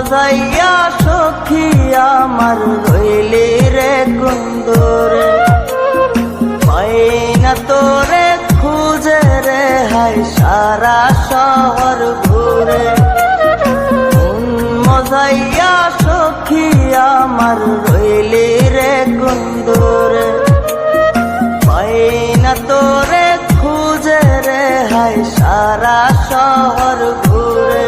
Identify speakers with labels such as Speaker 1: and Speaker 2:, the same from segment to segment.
Speaker 1: মজাইয়া সখী আমার রইলি রে কুন্দরে, পাই না তোরে খুঁজে রে হাই সারা শহর ঘুরে। মজাইয়া সখী আমার রইলি রে কুন্দরে, পাই না তোরে খুঁজে রে হাই সারা শহর ঘুরে।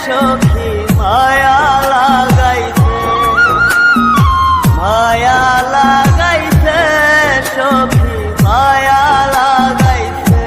Speaker 1: সখী মায়া লাগাইছে, মায়া লাগাইছে সখী মায়া লাগাইছে।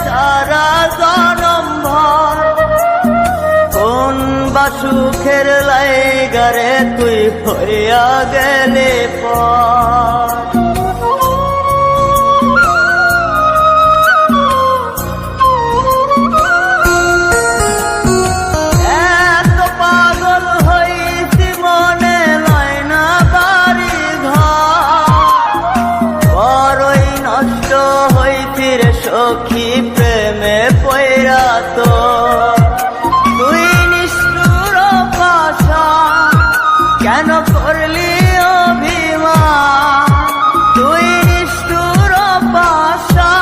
Speaker 1: সারা জনম ভর কোন বা সুখের লাইগারে তুই হইয়া গেলে পর। এত পাগল হইছি মনে লয় না বাড়ি ঘর, বড়ই নষ্ট হইছি রে সখী প্রেমে পয়রা তো। তুই নিষ্ঠুর পাশা কেন করলি অভিমান, তুই নিষ্ঠুর পাশা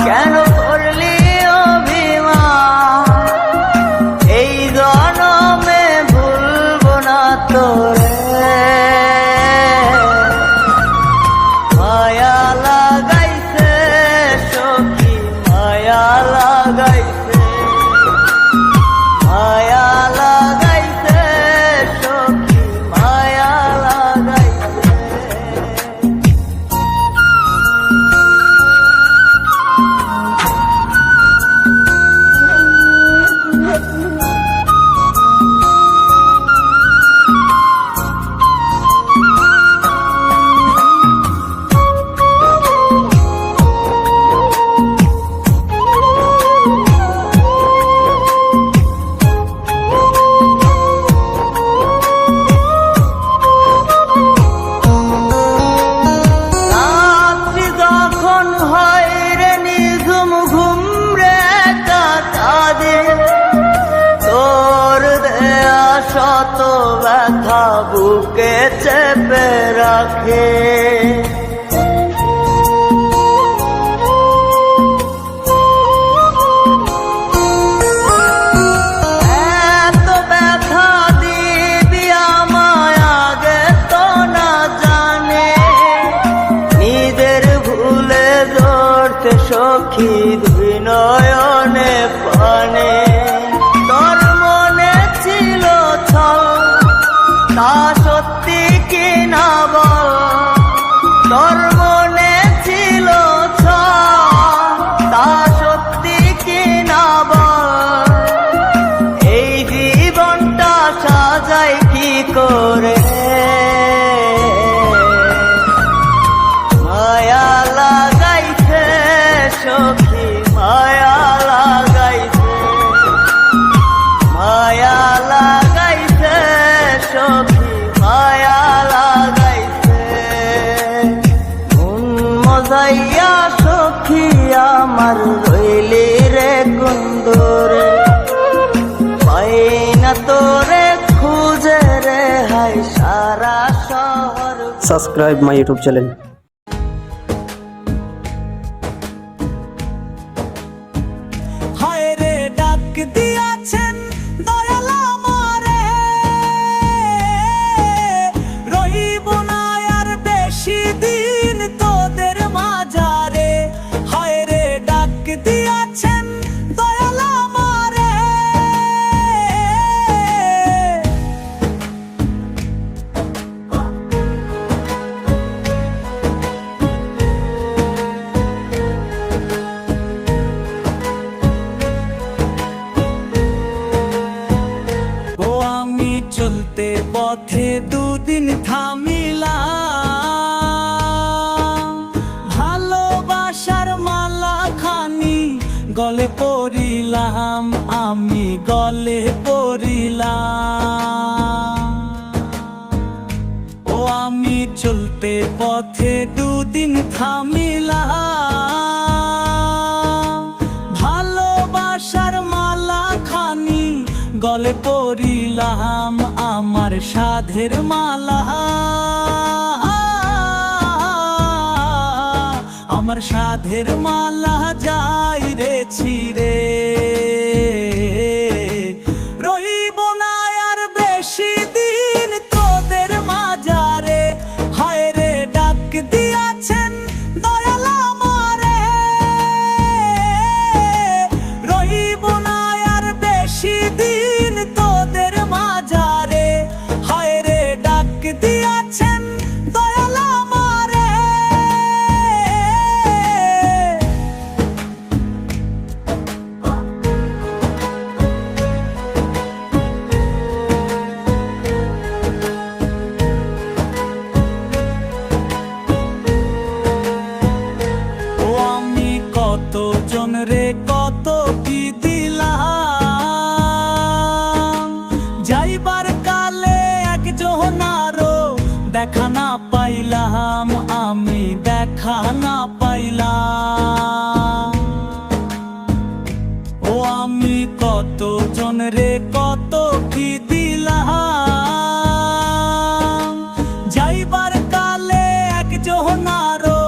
Speaker 1: কেন করলি অভিমান। এই জনমে ভুলবো না তোরে, মায়া লাগাইছে সখী মায়া লাগাইছে, মায়া লাগাইছে সখী মায়া লাগাইছে। শত ব্যথা বুকে চেপে রাখে, এত ব্যথা দিবি আমায় আগে তো না জানে। নিজের ভুলে ধরতে সখী দুই নয়নে পানে। তা সত্যি কি না বল, তোর মনে ছিল তা সত্যি কি না বল। এই জীবনটা সাজাই কি করে, মায়া লাগাইছে সখী মায়া লাগাইছে, মায়া লাগাইছে সখী মায়া লাগাইছে। মজাইয়া সখী আমার রইলি রে কুন্দরে, পাই না তোরে খুঁজে রে হাই সারা শহর।
Speaker 2: Subscribe my YouTube channel.
Speaker 3: হায় রে ডাক দিয়াছেন দয়ালা দুদিন থামিলাম, ভালোবাসার মালা খানি গলে পরিলাম, আমি গলে পরিলাম। ও আমি চলতে পথে দুদিন থামিলাম, ভালোবাসার মালা খানি গলে পরিলাম, আমার সাধের মালা, আমার সাধের মালা যাই রে ছিড়ে। রইব না আর বেশি দিন তোদের মাঝারে, হায় রে ডাক দিয়াছেন দয়াল আমারে। রইব না আর বেশি দিন তোদের মাঝারে, হায় রে ডাক দিয়াছেন দয়াল আমারে। ও আমি কত জন রে কত কি দিলাম, যাইবার কালে একজন আরো দেখা না পাইলাম, আমি দেখা না পাইলাম। ও আমি কত জন রে কত কি দিলাম, যাইবার কালে একজন আরো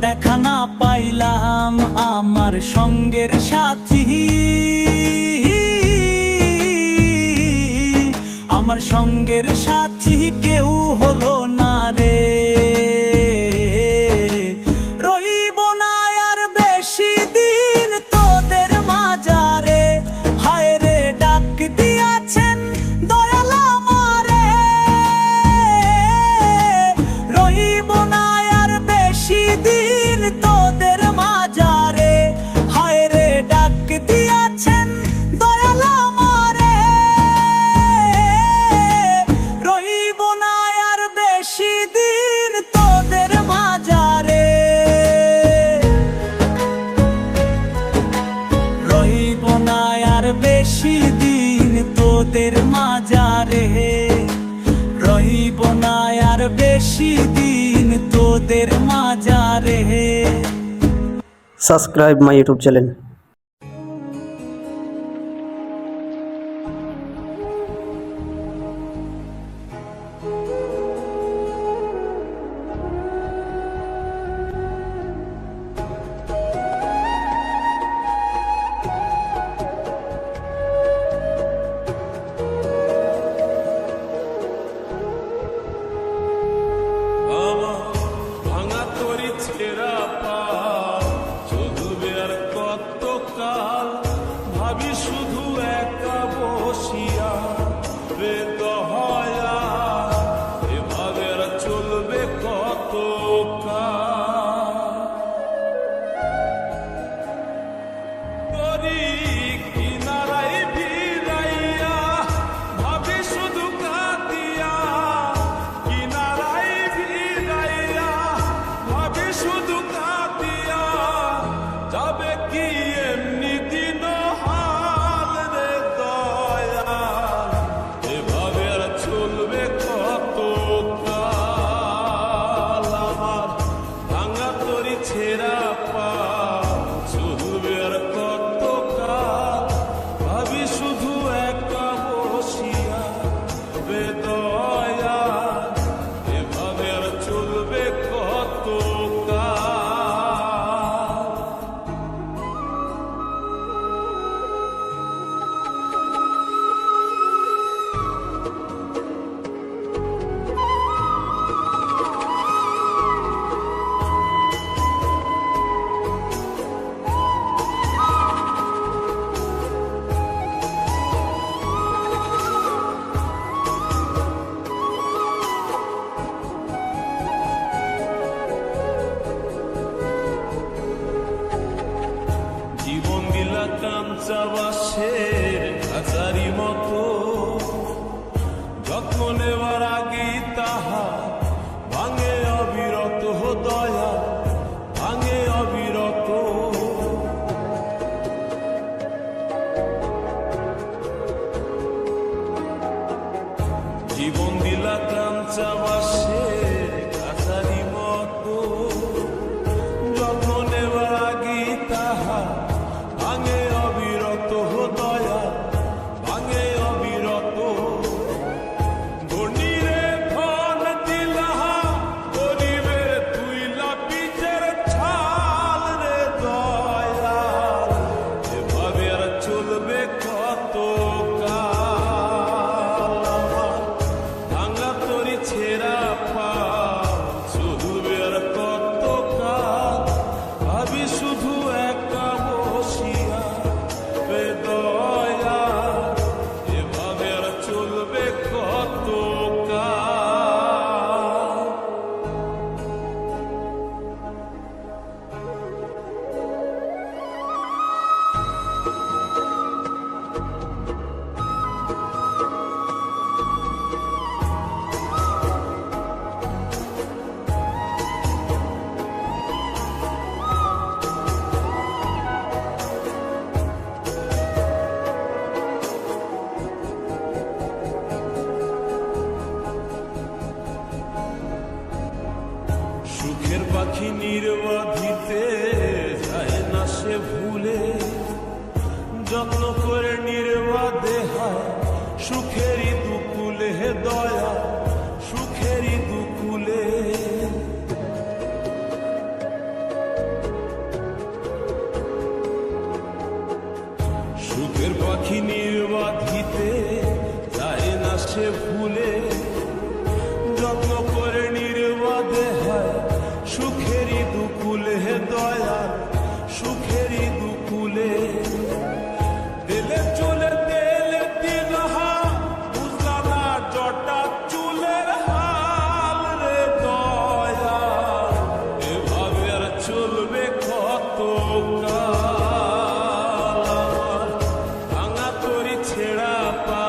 Speaker 3: দেখা না পাইলাম, আমার সঙ্গের সাথী, আমার সঙ্গের সাথী কেউ হলো না রে। রইব না আর বেশি দিন তোদের মাঝারে, হায় রে ডাক দিয়াছেন দয়াল আমারে। রইব না আর বেশি দিন তোদের মাঝারে, হায় রে ডাক দিয়াছেন দয়াল আমারে। রইব না আর বেশি দিন তোদের মাঝারে, রইব না আর বেশি দিন তোদের মাঝারে, রইব না আর বেশি দিন তোদের মাঝারে।
Speaker 2: Subscribe my YouTube channel.
Speaker 4: আমার ভাঙা তরি ছেঁড়া পা চলবে আর কত কাল, ভাবি শুধু একা বসিয়া রে দহয়া, এভাবে আর চলবে কত কাল। তরি কিনারায় ভিড়াইয়া ভাবি শুধু কাঁদিয়া, কিনারায় ভিড়াইয়া ভাবি শুধু কাঁদিয়া, যাবে কি এমনি দিন হাল রে দয়াল, এভাবে আর চলবে কত কাল। আমার ভাঙা তরি ছেঁড়া পা চলবে আর কত কাল, ভাবি শুধু একা বসিয়া রে দয়াল, এভাবে আর চলবে কত কাল। জীবন দিলা কাঞ্চা বাসের হাজারি মতো, যত্ন নেওয়ার আগে তাহা ভাঙে অবিরত দয়া ভাঙে অবিরত ধনীরে ধন দিলা গরিবের তুইলা পিচের ছাল রে দয়া এভাবে আর চলবে কত কাল ভাঙা তরি ছেঁড়া পা চলবে আর কত কাল ভাবি শুধু একা বসিয়া রে দয়া এভাবে আর চলবে কত কাল সুখের পাখি নির্বাধিতে যায় না সে ভুলে যত্ন করে নির্বাদে হয় সুখেরই দুকুলে হে দয়া সুখেরই দুকুলে সুখের পাখি নির্বাধিতে যায় না সে ভুলে যত্ন করে নির্বাদে হয় সুখেরই দুকুলে হে দয়া সুখেরই দুকুলে দিলে চলে তেলে দিনহা বুঝলা না জটা চুলের হাল রে দয়া এভাবে আর চলবে কত কাল ভাঙা তরি ছেঁড়া পা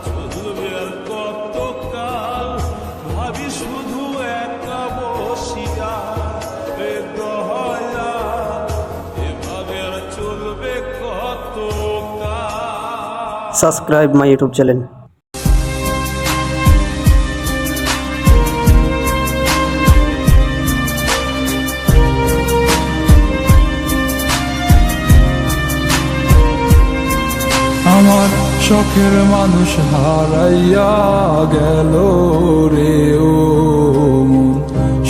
Speaker 4: চলবে আর কত কাল ভাবি শুধু একা বসিয়া রে দয়া এভাবে আর চলবে কত কাল
Speaker 2: সাবস্ক্রাইব মাই ইউটিউব চ্যানেল।
Speaker 5: আমার শখের মানুষ হারাইয়া গেল রে ও মন,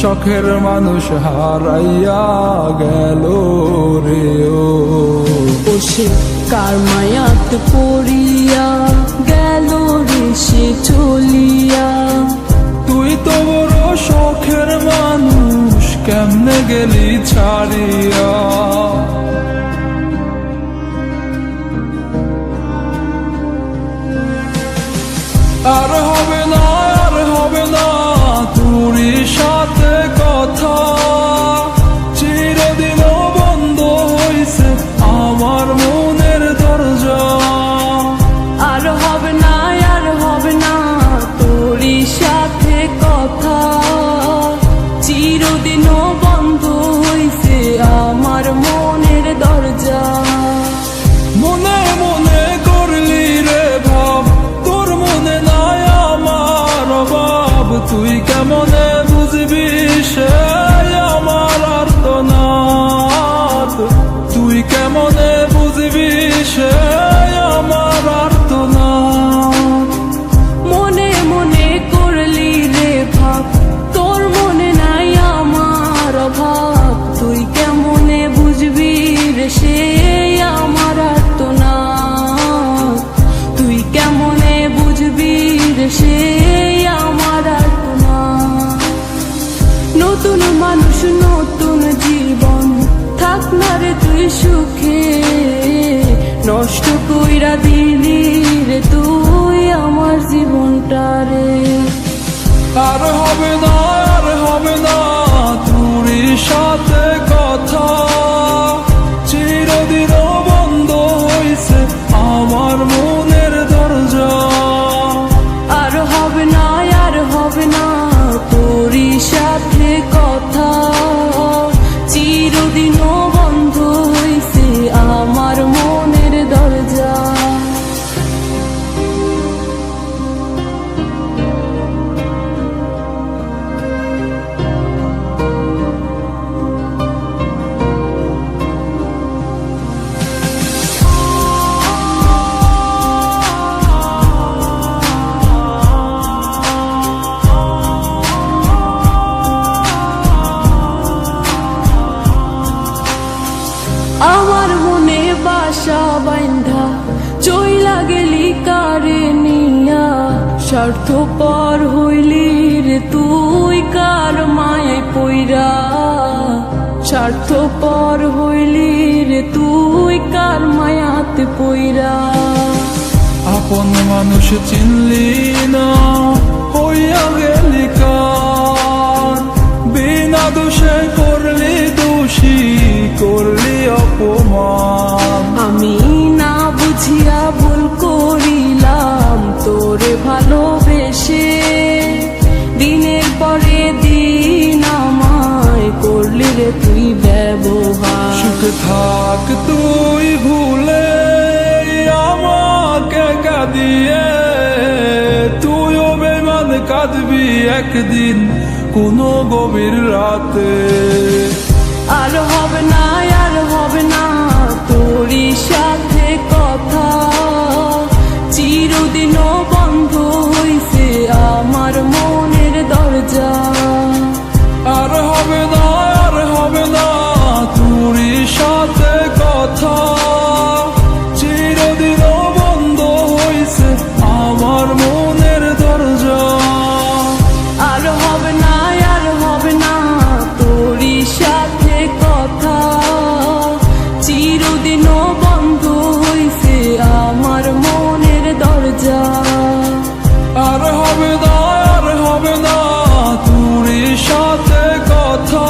Speaker 5: শখের মানুষ হারাইয়া গেল রে ও
Speaker 6: বসে কার মায়াত পড়িয়া গেল রে সে চলিয়া।
Speaker 5: তুই তো বড় শখের মানুষ কেমনে গেলি ছাড়িয়া। আর হবে না তোরই সাথে কথা, চিরদিন বন্ধ হইছে আমার মনের দরজা।
Speaker 6: আর হবে না তোরই সাথে কথা, চিরদিনও বন্ধ হইছে আমার মনের দরজা।
Speaker 5: মনে মনে করলি রে ভাব, তোর মনে নাই আমার অভাব। তুই কেমনে বুঝবি সে আমার আর্তনাদ, তুই কেমনে বুঝবি সে আমার আর্তনাদ।
Speaker 6: মনে মনে করলি রে ভাব, তোর মনে নাই আমার অভাব। তুই কেমনে বুঝবি রে সে আমার আর্তনাদ, তুই কেমনে বুঝবি রে সে আমার আর্তনাদ। নতুন মানুষ নতুন জীবন, থাক না রে তুই সুখে, নষ্ট কইরা দিলি রে তুই আমার জীবনটা রে।
Speaker 5: আর হবে না তোরই সাথে কথা, চিরদিন বন্ধ হইছে আমার মনের দরজা।
Speaker 6: আর হবে না তোরই সাথে কথা, চিরদিনও বন্ধ হইছে আমার মনের দরজা। আমার মনে বাসা বাইন্ধা চইলা গেলি কারে নিয়া, স্বার্থপর হইলি রে তুই কার মায়ায় পইরা, স্বার্থপর হইলি রে তুই কার মায়াতে পইরা।
Speaker 5: আপন মানুষ চিনলি না হইয়া গেলি কার, বিনা দোষে করলি দোষী করলি অপমান।
Speaker 6: আমি না বুঝিয়া ভুল করিলাম তোরে ভালোবেসে, দিনের পরে দিন আমায় করলি রে তুই ব্যবহার।
Speaker 5: সুখে থাক তুই ভুলে আমাকে কাঁদিয়ে, তুইও বেমান কাঁদবি একদিন কোনো গভীর রাতে।
Speaker 6: আর হবে না আর হবে না তোরই সাথে কথা, চিরদিনও বন্ধ হইছে আমার মনের দরজা।
Speaker 5: আর হবে না আর হবে না তোরই সাথে কথা, চিরদিনও বন্ধ হইছে আমার মনের দরজা।
Speaker 6: আর হবে না আর হবে না তোরই সাথে কথা, চিরদিনও বন্ধ হইছে আমার মনের দরজা।
Speaker 5: আর হবে না আর হবে না তোরই সাথে কথা,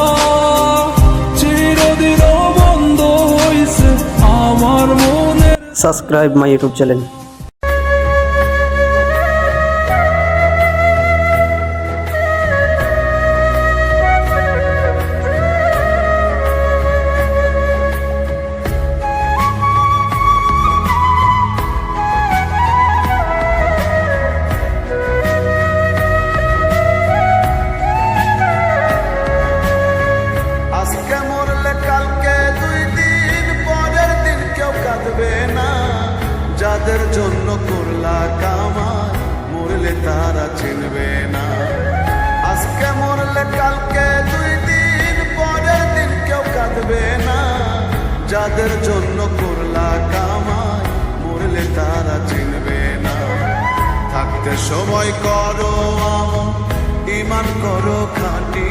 Speaker 5: চিরদিনও বন্ধ হইছে আমার মনের।
Speaker 2: Subscribe my YouTube channel.
Speaker 1: আজকে মরলে কালকে 2 দিন পরের দিন কেউ কাঁদবে না, যাদের জন্য করলা কামাই মরলে তারা চিনবে না। আজকে মরলে কালকে 2 দিন পরের দিন কেউ কাঁদবে না, যাদের জন্য করলা কামাই মরলে তারা চিনবে না। থাকতে সময় করো আমল, ঈমান করো খাঁটি,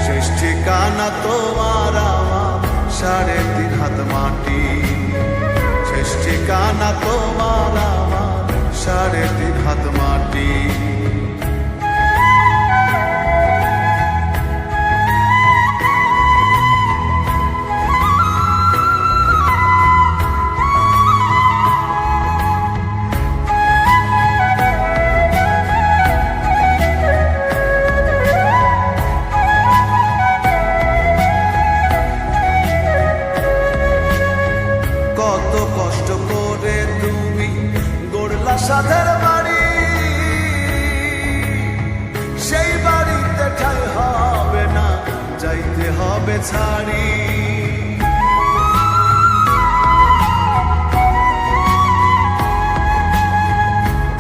Speaker 1: শেষ ঠিকানা তোমার আমার 3.5 হাত মাটি। শেষ ঠিকানা তোমার আমার 3.5 হাত মাটি। কত কষ্ট করে তুমি গড়লা সাধের বাড়ি, সেই বাড়িতে ঠাই হবে না যাইতে হবে ছাড়ি।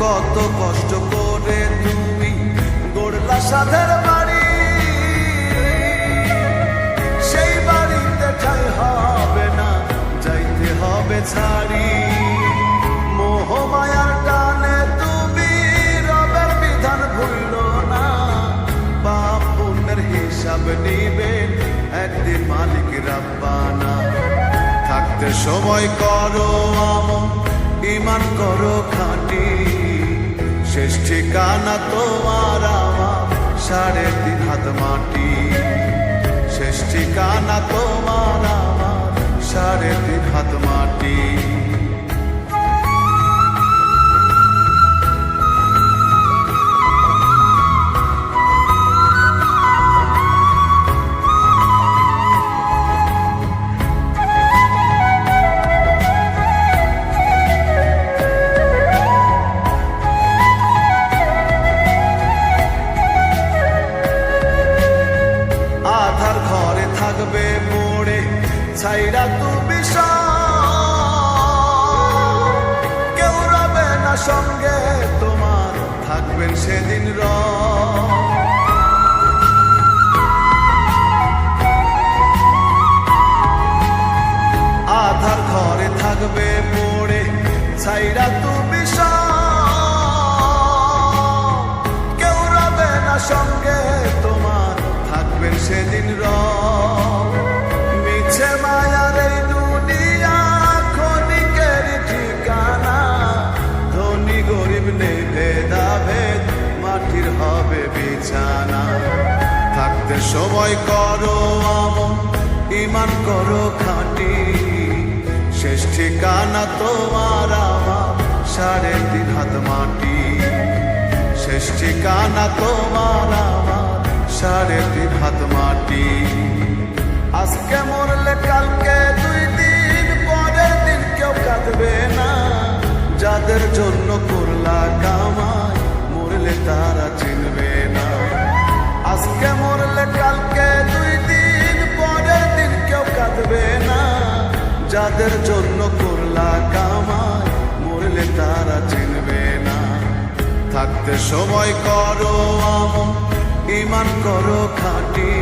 Speaker 1: কত কষ্ট করে তুমি গড়লা সাধের বাড়ি, সেই বাড়িতে ঠাই হবে না যাইতে হবে ছাড়ি। মোহ মায়ার টানে তুমি রবের বিধান ভুলল না, পাপ পুণ্যের হিসাব নিবেন একদিন মালিক রাব্বানা। থাকতে সময় করো আমল, ঈমান করো খাঁটি, শেষ ঠিকানা তোমার আমার 3.5 হাত মাটি। শেষ ঠিকানা তোমার আমার 3.5 হাত মাটি। আধার ঘরে থাকবে পড়ে ছাইরা তুমি কেউ রবে না সঙ্গে তোমার, থাকবেন সেদিন শেষ ঠিকানা তোমার আমার 3.5 হাত মাটি, শেষ ঠিকানা তোমার আমার 3.5 হাত মাটি। আজকে মরলে কালকে 2 দিন, পরের দিন কেউ কাঁদবে না। যাদের জন্য করলা কামাই, মরলে তারা চিনবে না। আজকে মরলে কালকে 2 দিন, পরের দিন কেউ কাঁদবে না। যাদের জন্য করলা কামাই, মরলে তারা চিনবে না। থাকতে সময় করো আমন, ঈমান করো খাঁটি,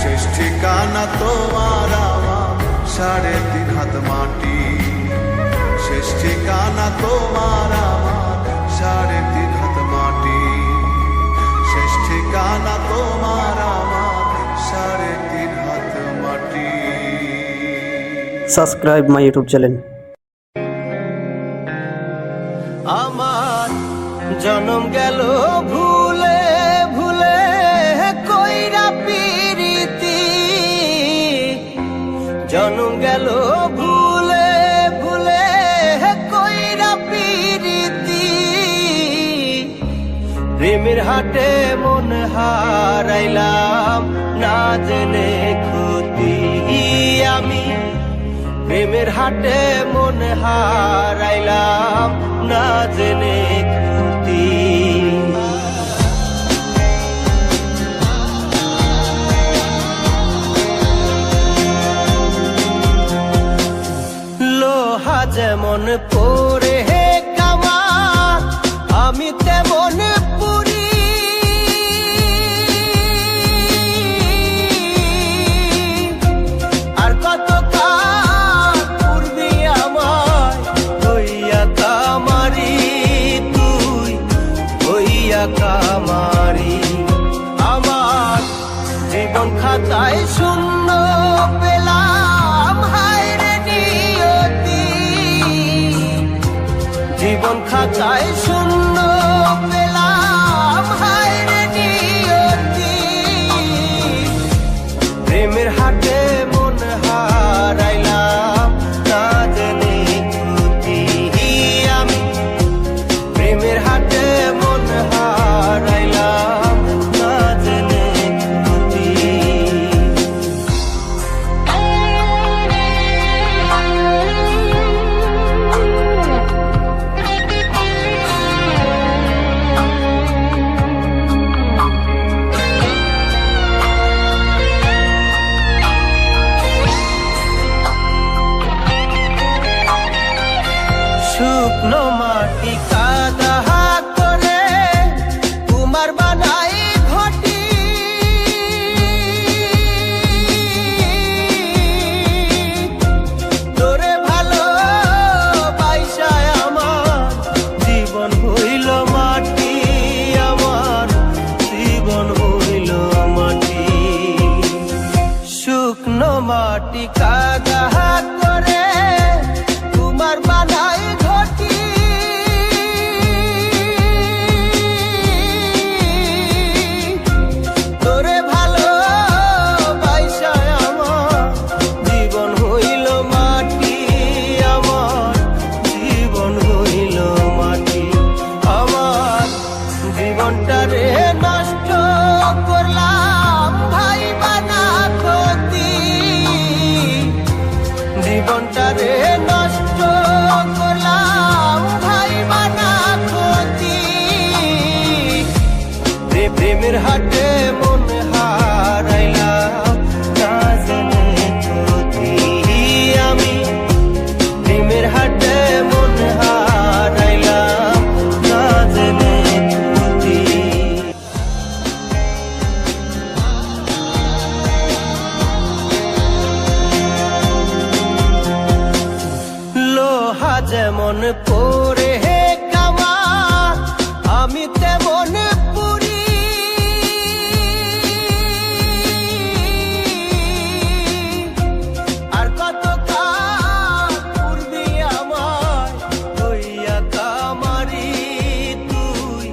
Speaker 1: শেষ ঠিকানা তোমার আমার 3.5 হাত মাটি, শেষ ঠিকানা তোমার আমার 3.5 হাত মাটি, শেষ ঠিকানা তোমার আমার 3.5 হাত মাটি।
Speaker 2: Subscribe my YouTube channel.
Speaker 7: আমার জনম গেল ভুলে ভুলে কইরা পিরিতি, জনম গেল ভুলে ভুলে কইরা পিরিতি। প্রেমের হাটে মন হারাইলাম না জেনে ক্ষতি আমি, প্রেমের হাটে মন হারাইলাম না জেনে ক্ষতি। লোহা যেমন পরে হে কামার, আমি তেমন পুরি। আর কত কাল পূর্বে আমায় হইয়া কামারি, তুই হইয়া কামারি। আমার জীবন খাতায় শূন্য পেলাম, হায় রে নিয়তি। জীবন খাতায় শূন্য পেলাম, হায় রে নিয়তি। প্রেমের হাটে মন হারাইলাম না জেনে ক্ষতি আমি, প্রেমের হাটে মন হারাইলাম না জেনে ক্ষতি। শুকনো মাটি কাদা করে কুমার বানাই ঘটি, তোরে ভালো বাইসায় আমার জীবন হইল মাটি, আমার জীবন হইল মাটি। শুকনো মাটি কাদা করে কুমার বানাই ঘটি, তোরে ভালো বাইসায় আমার জীবন হইল মাটি, আমার জীবন হইল মাটি। আমার জীবনটারে নষ্ট করলাম ভাই বানা ক্ষতি, জীবনটারে নষ্ট করলাম ভাই বানা ক্ষতি। প্রেমের হাটে মন হারাইলাম না জেনে ক্ষতি আমি, প্রেমের হাটে মন হারাইলাম না জেনে ক্ষতি। লোহা যেমন পরে হে কামার, আমি তেমন পুরি। আর কত কাল পূর্বে আমায় হইয়া কামারি, তুই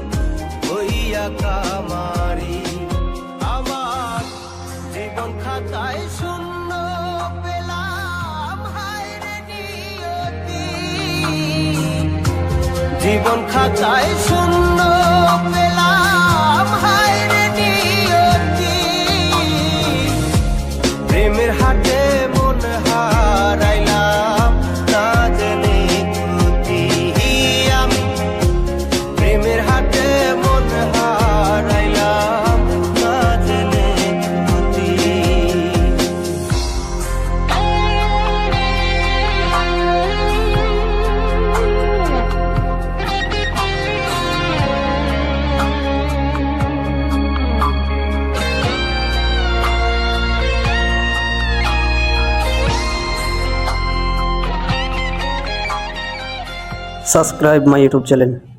Speaker 7: হইয়া কামারি। আমার জীবন খাতায় শূন্য পেলাম, হায় রে জীবন খাতায় শূন্য পেলাম হায় রে নিয়তি প্রেমের হাটে মন হারাইলাম না জেনে ক্ষতি আমি প্রেমের হাটে মন হারাইলাম না জেনে ক্ষতি
Speaker 2: Subscribe my YouTube channel.